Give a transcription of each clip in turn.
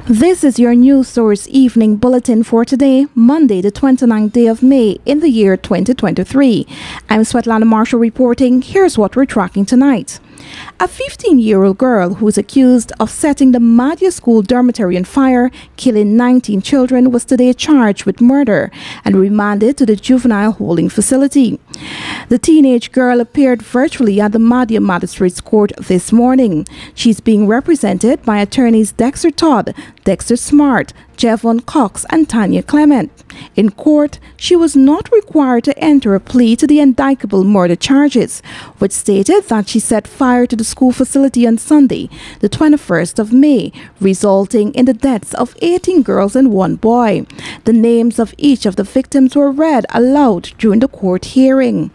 This is your News Source Evening Bulletin for today, Monday, the 29th day of May in the year 2023. I'm Svetlana Marshall reporting. Here's what we're tracking tonight. A 15-year-old girl who is accused of setting the Madhya School dormitory on fire, killing 19 children, was today charged with murder and remanded to the juvenile holding facility. The teenage girl appeared virtually at the Madhya Magistrates Court this morning. She's being represented by attorneys Dexter Todd, Dexter Smart, Jevon Cox and Tanya Clement. In court, she was not required to enter a plea to the indictable murder charges, which stated that she set fire to the school facility on Sunday, the 21st of May, resulting in the deaths of 18 girls and one boy. The names of each of the victims were read aloud during the court hearing.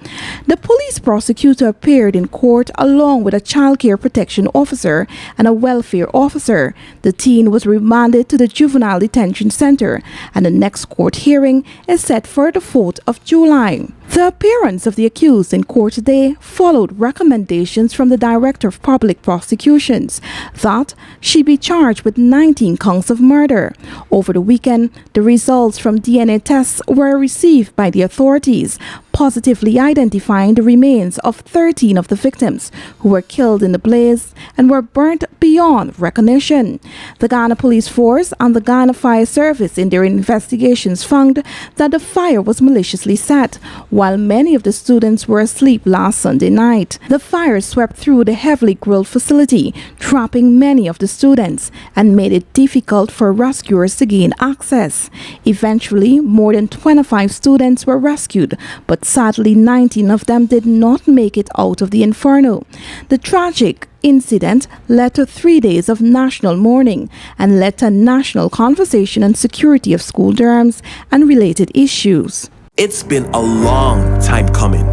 The police prosecutor appeared in court along with a child care protection officer and a welfare officer. The teen was remanded to the juvenile detention center, and the next court hearing is set for the 4th of July. The appearance of the accused in court today followed recommendations from the Director of Public Prosecutions that she be charged with 19 counts of murder. Over the weekend, the results from DNA tests were received by the authorities, positively identifying the remains of 13 of the victims who were killed in the blaze and were burnt beyond recognition. The Ghana Police Force and the Ghana Fire Service in their investigations found that the fire was maliciously set while many of the students were asleep last Sunday night. The fire swept through the heavily grilled facility, trapping many of the students, and made it difficult for rescuers to gain access. Eventually, more than 25 students were rescued, but sadly 19 of them did not make it out of the inferno. The tragic incident led to 3 days of national mourning and led to a national conversation on security of school dorms and related issues. It's been a long time coming.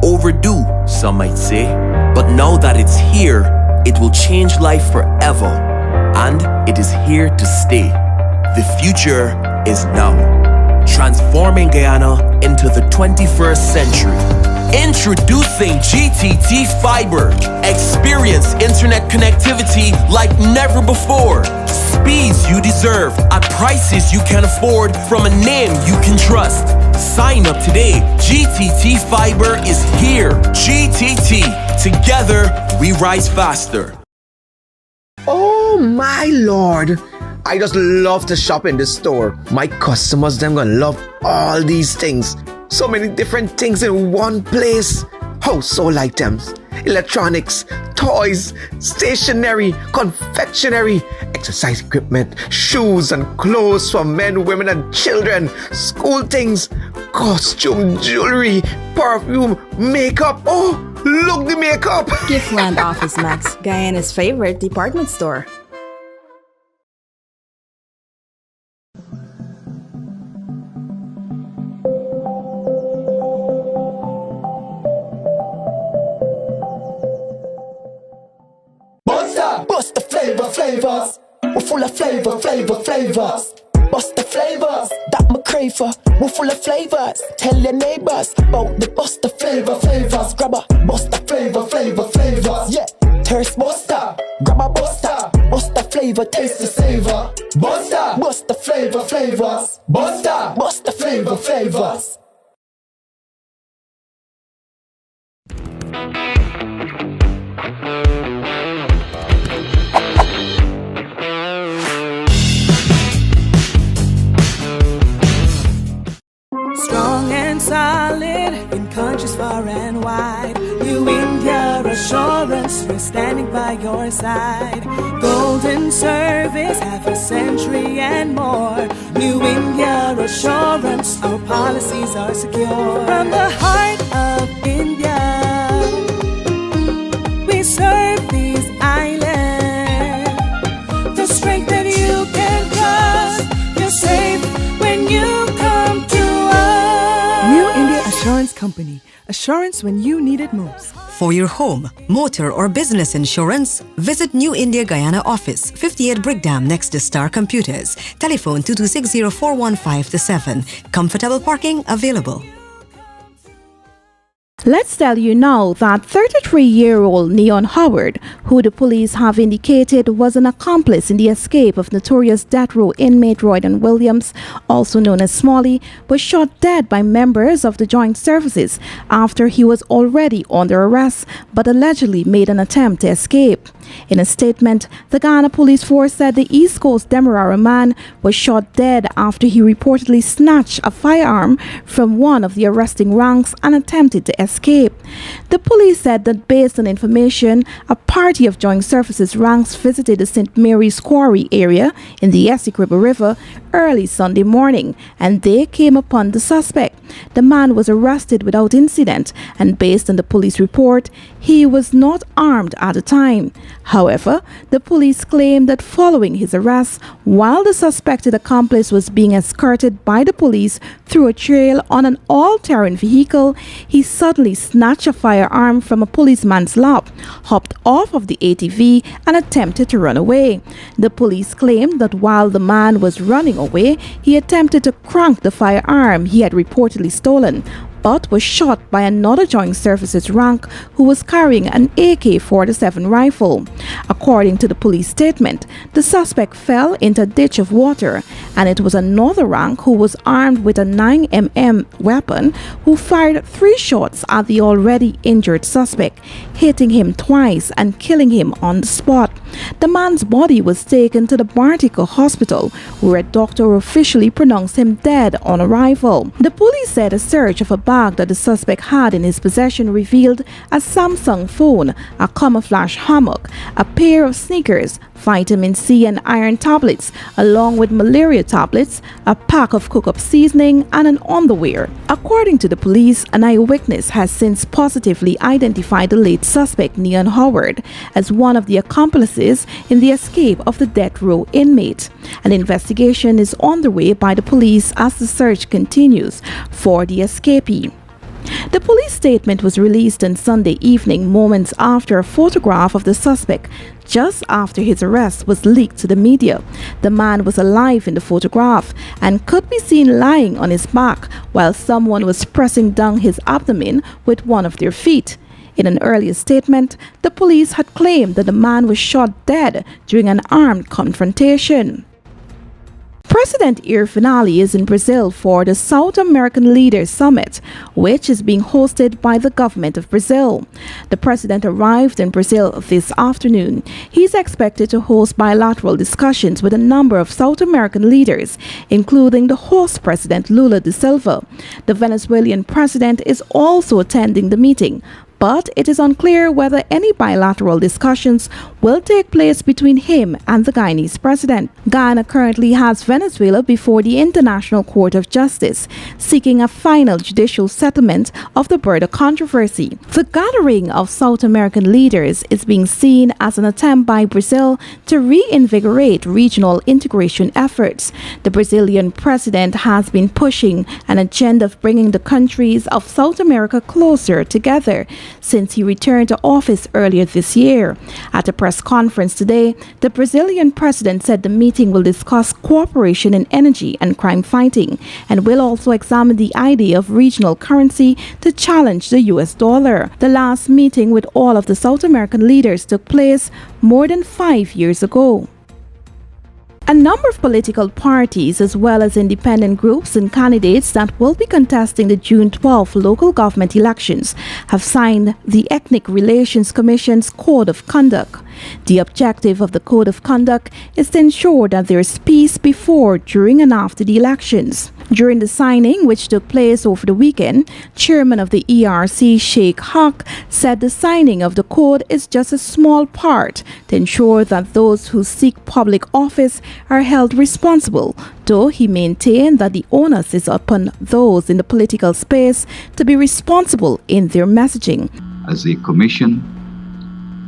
Overdue, some might say. But now that it's here, it will change life forever. And it is here to stay. The future is now. Transforming Guyana into the 21st century. Introducing GCT Fiber. Experience internet connectivity like never before. Speeds you deserve at prices you can afford from a name you can trust. Sign up today. GCT Fiber is here. GTT. Together, we rise faster. Oh my lord. I just love to shop in this store. My customers, them gonna love all these things. So many different things in one place. Oh, so items, electronics, toys, stationery, confectionery, exercise equipment, shoes and clothes for men, women and children, school things, costume, jewelry, perfume, makeup. Oh, look the makeup. Giftland Office Max, Guyana's favorite department store. Bust the flavors. We're full of flavors. Bust the flavors that me crave for. We're full of flavors. Tell your neighbors about the bust the flavors. Grab a bust the flavors. Yeah, thirst buster. Grab a buster. Bust the flavor, taste the savor. Bust the flavors. Bust the flavors. Strong and solid in countries far and wide. New India Assurance, we're standing by your side. Golden service, half a century and more. New India Assurance, our policies are secure. From the heart of India, we serve these islands. The strength that you can trust, you're safe when you come to New India Assurance Company. Assurance when you need it most. For your home, motor or business insurance, visit New India Guyana office, 58 Brickdam next to Star Computers. Telephone 2260-415-7. Comfortable parking available. Let's tell you now that 33-year-old Neon Howard, who the police have indicated was an accomplice in the escape of notorious death row inmate Roydon Williams, also known as Smalley, was shot dead by members of the Joint Services after he was already under arrest but allegedly made an attempt to escape. In a statement, the Guyana Police Force said the East Coast Demerara man was shot dead after he reportedly snatched a firearm from one of the arresting ranks and attempted to escape. The police said that based on information, a party of Joint Services ranks visited the St. Mary's Quarry area in the Essequibo River early Sunday morning, and they came upon the suspect. The man was arrested without incident, and based on the police report, he was not armed at the time. However, the police claimed that following his arrest, while the suspected accomplice was being escorted by the police through a trail on an all-terrain vehicle, he suddenly snatched a firearm from a policeman's lap, hopped off of the ATV, and attempted to run away. The police claimed that while the man was running away, he attempted to crank the firearm he had reportedly stolen, but was shot by another Joint Services rank who was carrying an AK-47 rifle. According to the police statement, the suspect fell into a ditch of water, and it was another rank who was armed with a 9mm weapon who fired 3 shots at the already injured suspect, hitting him twice and killing him on the spot. The man's body was taken to the Bartico Hospital, where a doctor officially pronounced him dead on arrival. The police said a search of a bag that the suspect had in his possession revealed a Samsung phone, a camouflage hammock, a pair of sneakers, vitamin C and iron tablets, along with malaria tablets, a pack of cook-up seasoning, and an underwear. According to the police, an eyewitness has since positively identified the late suspect, Neon Howard, as one of the accomplices in the escape of the death row inmate. An investigation is underway by the police as the search continues for the escapee. The police statement was released on Sunday evening, moments after a photograph of the suspect just after his arrest was leaked to the media. The man was alive in the photograph and could be seen lying on his back while someone was pressing down his abdomen with one of their feet. In an earlier statement, the police had claimed that the man was shot dead during an armed confrontation. President Jair Finale is in Brazil for the South American Leaders Summit, which is being hosted by the government of Brazil. The president arrived in Brazil this afternoon. He's expected to host bilateral discussions with a number of South American leaders, including the host President Lula da Silva. The Venezuelan president is also attending the meeting, but it is unclear whether any bilateral discussions will take place between him and the Guyanese president. Guyana currently has Venezuela before the International Court of Justice, seeking a final judicial settlement of the border controversy. The gathering of South American leaders is being seen as an attempt by Brazil to reinvigorate regional integration efforts. The Brazilian president has been pushing an agenda of bringing the countries of South America closer together since he returned to office earlier this year. At a press conference today, the Brazilian president said the meeting will discuss cooperation in energy and crime fighting and will also examine the idea of regional currency to challenge the US dollar. The last meeting with all of the South American leaders took place more than 5 years ago. A number of political parties, as well as independent groups and candidates that will be contesting the June 12 local government elections, have signed the Ethnic Relations Commission's Code of Conduct. The objective of the Code of Conduct is to ensure that there is peace before, during, and after the elections. During the signing, which took place over the weekend, Chairman of the ERC, Sheikh Haq, said the signing of the code is just a small part to ensure that those who seek public office are held responsible, though he maintained that the onus is upon those in the political space to be responsible in their messaging. As a commission,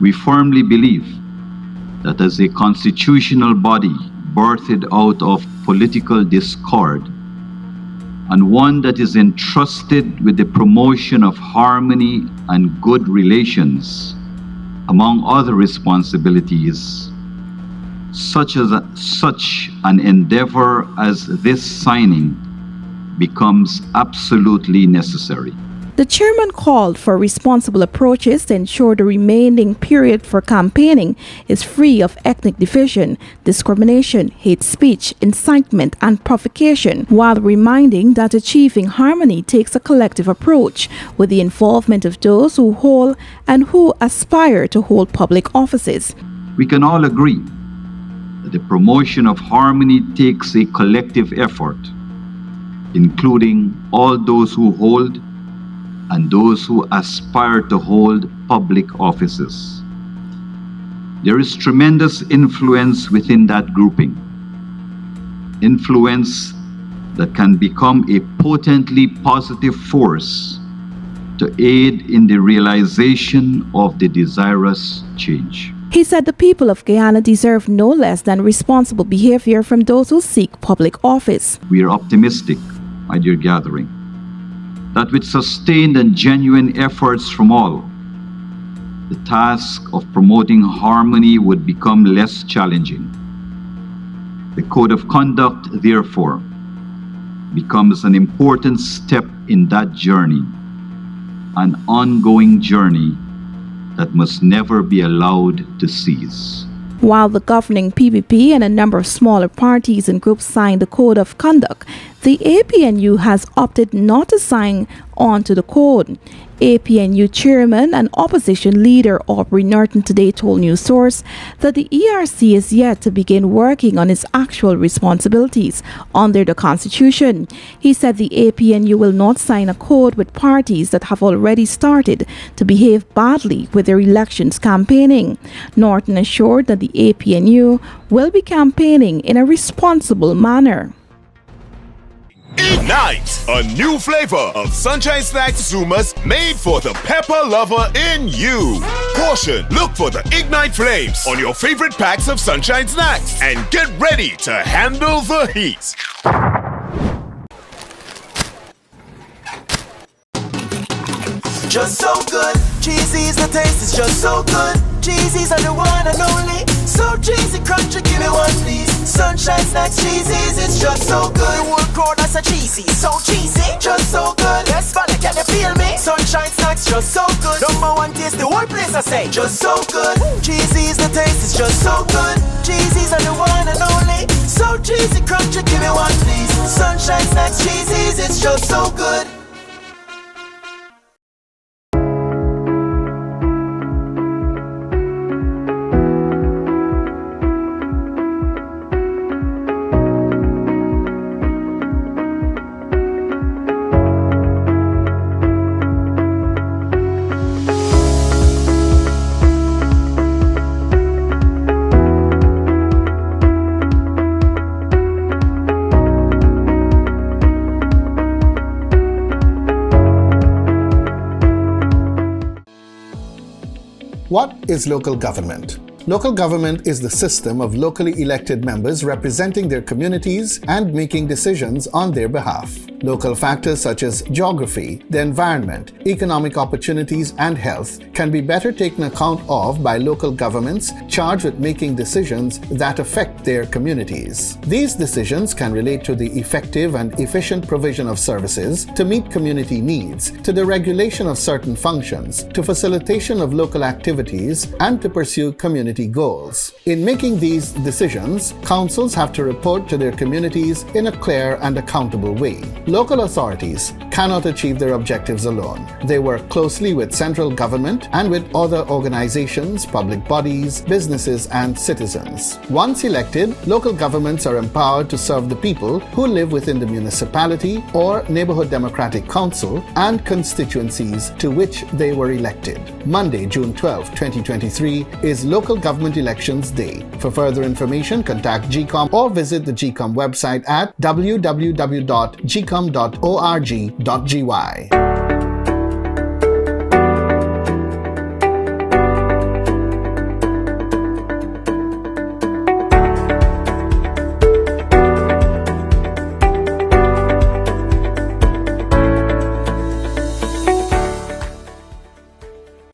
we firmly believe that as a constitutional body birthed out of political discord, and one that is entrusted with the promotion of harmony and good relations, among other responsibilities, such an endeavor as this signing becomes absolutely necessary. The chairman called for responsible approaches to ensure the remaining period for campaigning is free of ethnic division, discrimination, hate speech, incitement, and provocation, while reminding that achieving harmony takes a collective approach with the involvement of those who hold and who aspire to hold public offices. We can all agree that the promotion of harmony takes a collective effort, including all those who hold and those who aspire to hold public offices. There is tremendous influence within that grouping, influence that can become a potently positive force to aid in the realization of the desirous change. He said the people of Guyana deserve no less than responsible behavior from those who seek public office. We are optimistic, my dear gathering, that with sustained and genuine efforts from all, the task of promoting harmony would become less challenging. The Code of Conduct, therefore, becomes an important step in that journey, an ongoing journey that must never be allowed to cease. While the governing PPP and a number of smaller parties and groups signed the Code of Conduct, the APNU has opted not to sign on to the code. APNU chairman and opposition leader Aubrey Norton today told News Source that the ERC is yet to begin working on its actual responsibilities under the Constitution. He said the APNU will not sign a code with parties that have already started to behave badly with their elections campaigning. Norton assured that the APNU will be campaigning in a responsible manner. Ignite! A new flavor of Sunshine Snacks Zumas made for the pepper lover in you. Caution! Look for the Ignite flames on your favorite packs of Sunshine Snacks and get ready to handle the heat. Just so good, cheesy's the taste is just so good. Cheesy's are the one and only. So cheesy, crunchy, give me one please. Sunshine Snacks cheesies, it's just so good. The whole crowd that's a cheesy, so cheesy, just so good. Yes, fella, can you feel me? Sunshine Snacks, just so good. Number one taste, the whole place I say, just so good. Cheesy's the taste is just so good. Cheesy's are the one and only. So cheesy, crunchy, give me one please. Sunshine Snacks cheesies, it's just so good. What is local government? Local government is the system of locally elected members representing their communities and making decisions on their behalf. Local factors such as geography, the environment, economic opportunities, and health can be better taken account of by local governments charged with making decisions that affect their communities. These decisions can relate to the effective and efficient provision of services to meet community needs, to the regulation of certain functions, to facilitation of local activities, and to pursue community goals. In making these decisions, councils have to report to their communities in a clear and accountable way. Local authorities cannot achieve their objectives alone. They work closely with central government and with other organizations, public bodies, businesses, and citizens. Once elected, local governments are empowered to serve the people who live within the municipality or neighborhood democratic council and constituencies to which they were elected. Monday, June 12, 2023 is Local Government Elections Day. For further information, contact GCOM or visit the GCOM website at www.gcom.org.gy.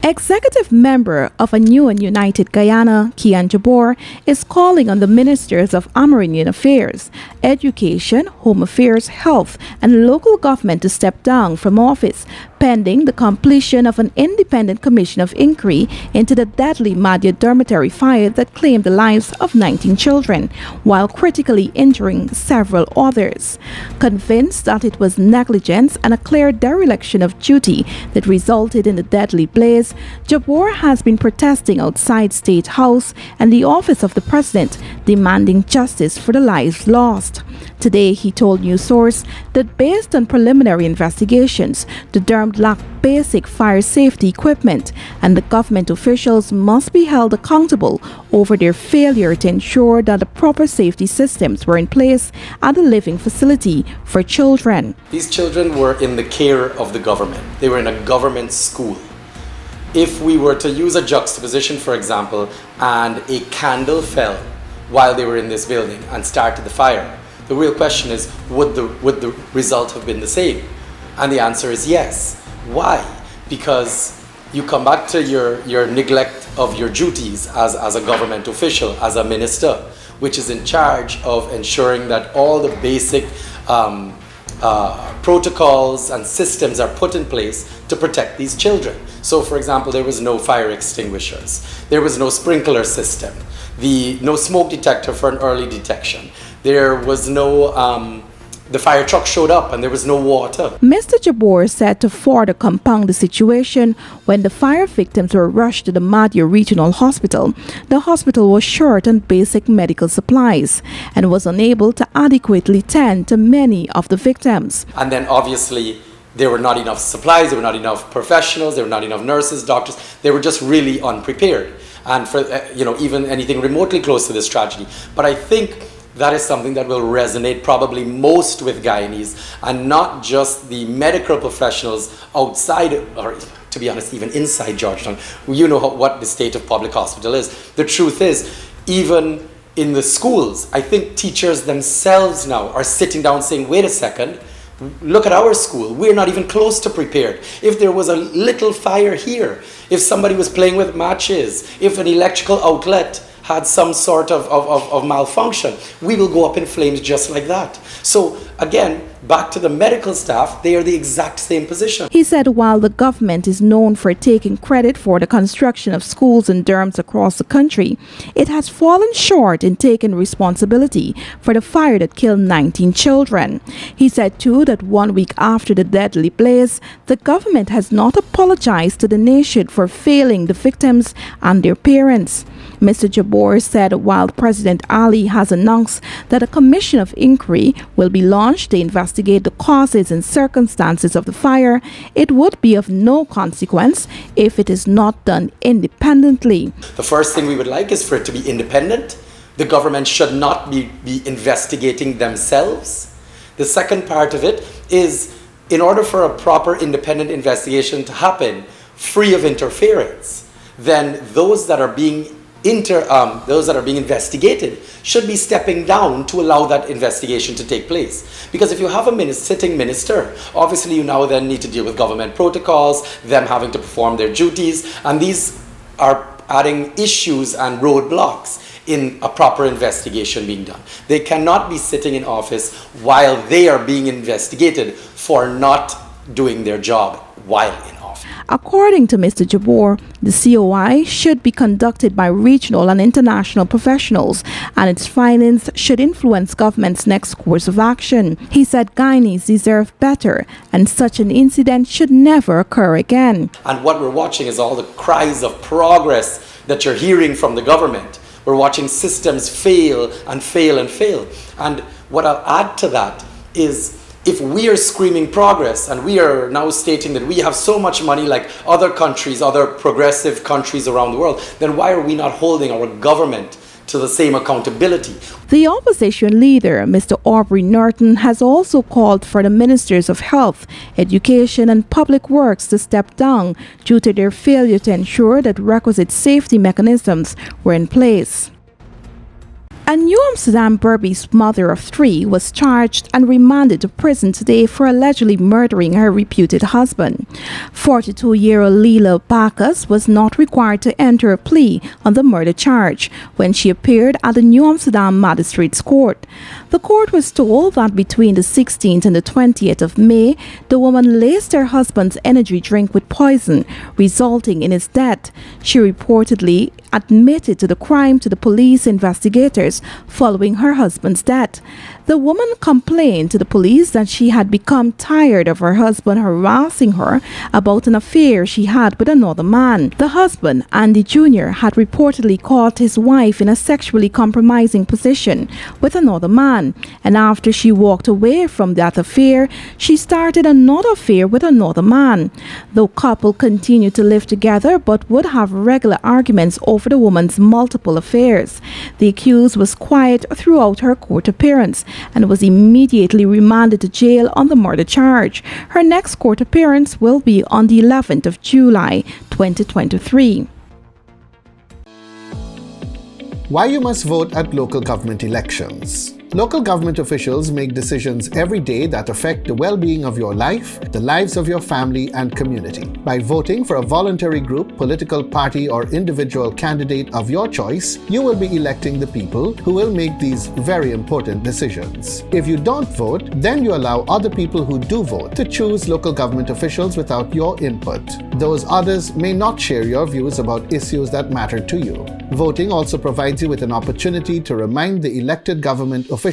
Executive member of a new and united Guyana, Kian Jabor, is calling on the ministers of Amerindian Affairs, Education, Home Affairs, Health, and local government to step down from office, pending the completion of an independent commission of inquiry into the deadly Madhya dormitory fire that claimed the lives of 19 children, while critically injuring several others. Convinced that it was negligence and a clear dereliction of duty that resulted in the deadly blaze, Jabbour has been protesting outside State House and the office of the President, demanding justice for the lives lost. Today, he told News Source that based on preliminary investigations, the dome lacked basic fire safety equipment, and the government officials must be held accountable over their failure to ensure that the proper safety systems were in place at the living facility for children. These children were in the care of the government. They were in a government school. If we were to use a juxtaposition, for example, and a candle fell while they were in this building and started the fire, the real question is, would the result have been the same? And the answer is yes. Why? Because you come back to your neglect of your duties as a government official, as a minister, which is in charge of ensuring that all the basic protocols and systems are put in place to protect these children. So, for example, there was no fire extinguishers, there was no sprinkler system, no smoke detector for an early detection. There was no, the fire truck showed up and there was no water. Mr. Jabbour said to further compound the situation, when the fire victims were rushed to the Madhya Regional Hospital, the hospital was short on basic medical supplies and was unable to adequately tend to many of the victims. And then obviously there were not enough supplies, there were not enough professionals, there were not enough nurses, doctors. They were just really unprepared. And for even anything remotely close to this tragedy. But I think that is something that will resonate probably most with Guyanese, and not just the medical professionals outside, or to be honest, even inside Georgetown. You know what the state of public hospital is. The truth is, even in the schools, I think teachers themselves now are sitting down saying, wait a second, look at our school. We're not even close to prepared. If there was a little fire here, if somebody was playing with matches, if an electrical outlet had some sort of malfunction, we will go up in flames just like that. So again, back to the medical staff, they are the exact same position. He said while the government is known for taking credit for the construction of schools and dorms across the country, it has fallen short in taking responsibility for the fire that killed 19 children. He said too that 1 week after the deadly blaze, the government has not apologized to the nation for failing the victims and their parents. Mr. Jabbour said while President Ali has announced that a commission of inquiry will be launched to investigate the causes and circumstances of the fire, it would be of no consequence if it is not done independently. The first thing we would like is for it to be independent. The government should not be investigating themselves. The second part of it is, in order for a proper independent investigation to happen, free of interference, then those that are being investigated should be stepping down to allow that investigation to take place. Because if you have a sitting minister, obviously you now then need to deal with government protocols, them having to perform their duties, and these are adding issues and roadblocks in a proper investigation being done. They cannot be sitting in office while they are being investigated for not doing their job while in office. According to Mr. Jabbour, the COI should be conducted by regional and international professionals, and its findings should influence government's next course of action. He said Guyanese deserve better, and such an incident should never occur again. And what we're watching is all the cries of progress that you're hearing from the government. We're watching systems fail and fail and fail. And what I'll add to that is, if we are screaming progress and we are now stating that we have so much money like other countries, other progressive countries around the world, then why are we not holding our government to the same accountability? The opposition leader, Mr. Aubrey Norton, has also called for the ministers of health, education and public works to step down due to their failure to ensure that requisite safety mechanisms were in place. A New Amsterdam Berbice mother of 3 was charged and remanded to prison today for allegedly murdering her reputed husband. 42-year-old Leela Bacchus was not required to enter a plea on the murder charge when she appeared at the New Amsterdam Magistrates Court. The court was told that between the 16th and the 20th of May, the woman laced her husband's energy drink with poison, resulting in his death. She reportedly admitted to the crime to the police investigators following her husband's death. The woman complained to the police that she had become tired of her husband harassing her about an affair she had with another man. The husband, Andy Jr., had reportedly caught his wife in a sexually compromising position with another man, and after she walked away from that affair, she started another affair with another man. The couple continued to live together but would have regular arguments over the woman's multiple affairs. The accused was quiet throughout her court appearance and was immediately remanded to jail on the murder charge. Her next court appearance will be on the 11th of July, 2023. Why you must vote at local government elections. Local government officials make decisions every day that affect the well-being of your life, the lives of your family and community. By voting for a voluntary group, political party or individual candidate of your choice, you will be electing the people who will make these very important decisions. If you don't vote, then you allow other people who do vote to choose local government officials without your input. Those others may not share your views about issues that matter to you. Voting also provides you with an opportunity to remind the elected government officials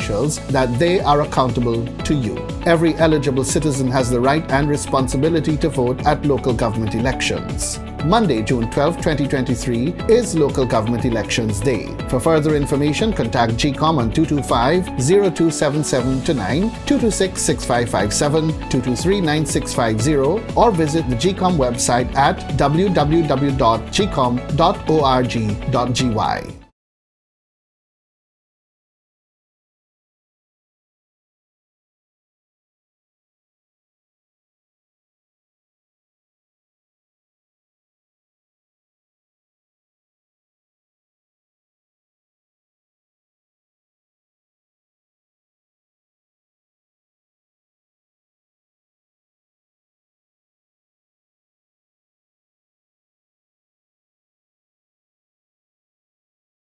that they are accountable to you. Every eligible citizen has the right and responsibility to vote at local government elections. Monday, June 12, 2023 is Local Government Elections Day. For further information, contact GCOM on 225-027729, 226-6557, 223-9650, or visit the GCOM website at www.gcom.org.gy.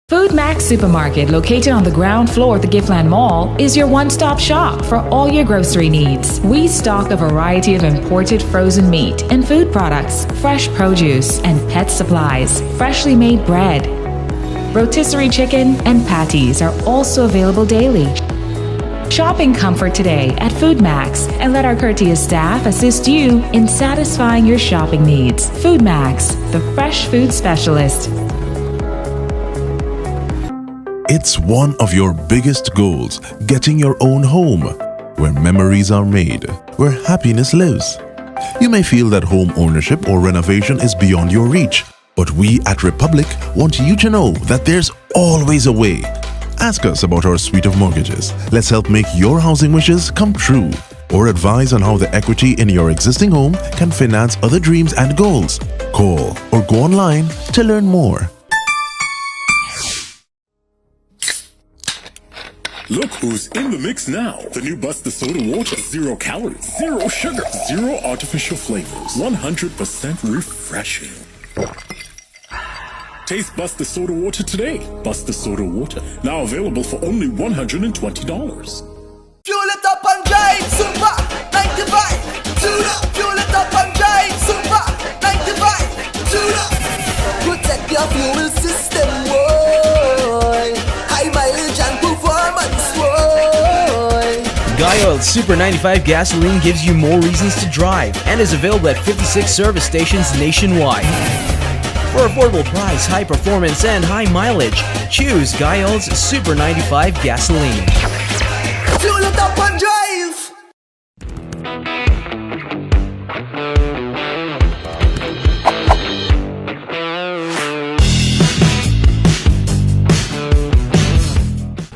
Food Max Supermarket, located on the ground floor of the Giftland Mall, is your one-stop shop for all your grocery needs. We stock a variety of imported frozen meat and food products, fresh produce, and pet supplies, freshly made bread. Rotisserie chicken and patties are also available daily. Shop in comfort today at Food Max and let our courteous staff assist you in satisfying your shopping needs. Food Max, the fresh food specialist. It's one of your biggest goals, getting your own home, where memories are made, where happiness lives. You may feel that home ownership or renovation is beyond your reach, but we at Republic want you to know that there's always a way. Ask us about our suite of mortgages. Let's help make your housing wishes come true. Or advise on how the equity in your existing home can finance other dreams and goals. Call or go online to learn more. Look who's in the mix now. The new Buster Soda Water. 0 calories, 0 sugar, 0 artificial flavors. 100% refreshing. Taste Buster Soda Water today. Buster Soda Water. Now available for only $120. Fuel it up and drive, Super 95. Tune up. Fuel it up and drive, Super 95. Tune up. Protect your fuel system, boy. High mileage and performance, boy. Guy Oil Super 95 gasoline gives you more reasons to drive and is available at 56 service stations nationwide. For affordable price, high performance, and high mileage, choose Guy Oil's Super 95 gasoline. Fuel it up and drive.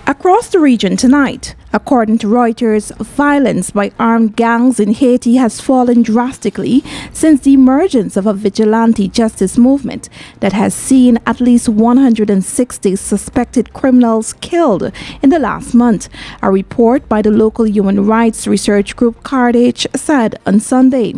Across the region tonight, According to Reuters, violence by armed gangs in Haiti has fallen drastically since the emergence of a vigilante justice movement that has seen at least 160 suspected criminals killed in the last month, a report by the local human rights research group Carthage said on Sunday.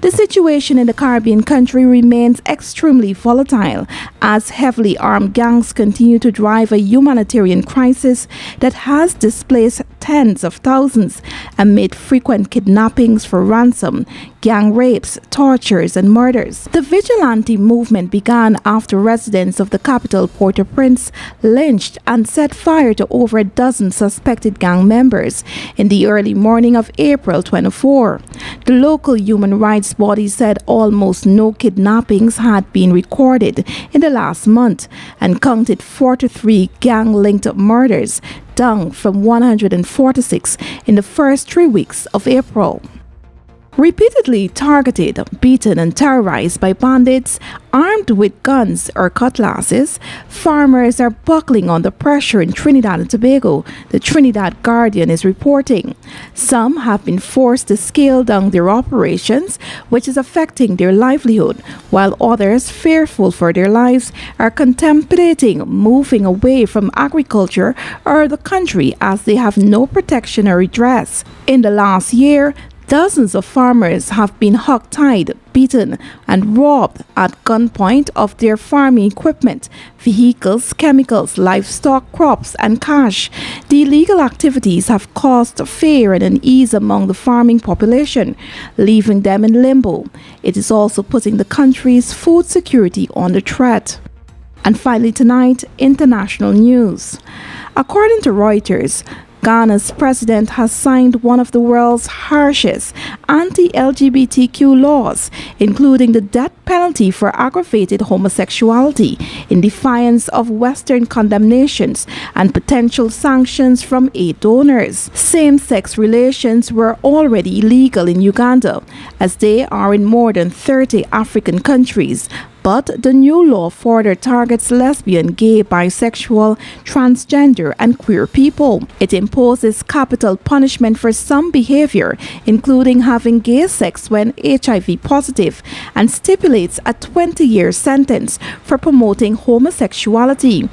The situation in the Caribbean country remains extremely volatile as heavily armed gangs continue to drive a humanitarian crisis that has displaced tens of thousands amid frequent kidnappings for ransom, gang rapes, tortures, and murders. The vigilante movement began after residents of the capital, Port-au-Prince, lynched and set fire to over a dozen suspected gang members in the early morning of April 24. The local human rights body said almost no kidnappings had been recorded in the last month and counted 43 gang-linked murders, down from 146 in the first 3 weeks of April. Repeatedly targeted, beaten and terrorized by bandits armed with guns or cutlasses, farmers are buckling under pressure in Trinidad and Tobago, the Trinidad Guardian is reporting. Some have been forced to scale down their operations, which is affecting their livelihood, while others, fearful for their lives, are contemplating moving away from agriculture or the country as they have no protection or redress. In the last year, dozens of farmers have been hog-tied, beaten, and robbed at gunpoint of their farming equipment, vehicles, chemicals, livestock, crops, and cash. The illegal activities have caused fear and unease among the farming population, leaving them in limbo. It is also putting the country's food security under threat. And finally tonight, international news. According to Reuters, Ghana's president has signed one of the world's harshest anti-LGBTQ laws, including the death penalty for aggravated homosexuality, in defiance of Western condemnations and potential sanctions from aid donors. Same-sex relations were already illegal in Uganda, as they are in more than 30 African countries. But the new law further targets lesbian, gay, bisexual, transgender, and queer people. It imposes capital punishment for some behavior, including having gay sex when HIV positive, and stipulates a 20-year sentence for promoting homosexuality.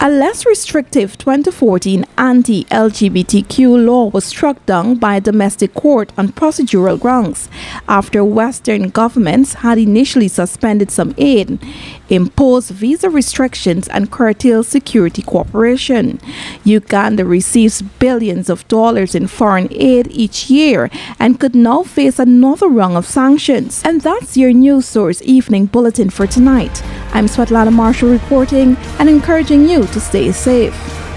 A less restrictive 2014 anti-LGBTQ law was struck down by a domestic court on procedural grounds after Western governments had initially suspended some aid, impose visa restrictions, and curtail security cooperation. Uganda receives billions of dollars in foreign aid each year and could now face another round of sanctions. And that's your News Source Evening Bulletin for tonight. I'm Svetlana Marshall reporting and encouraging you to stay safe.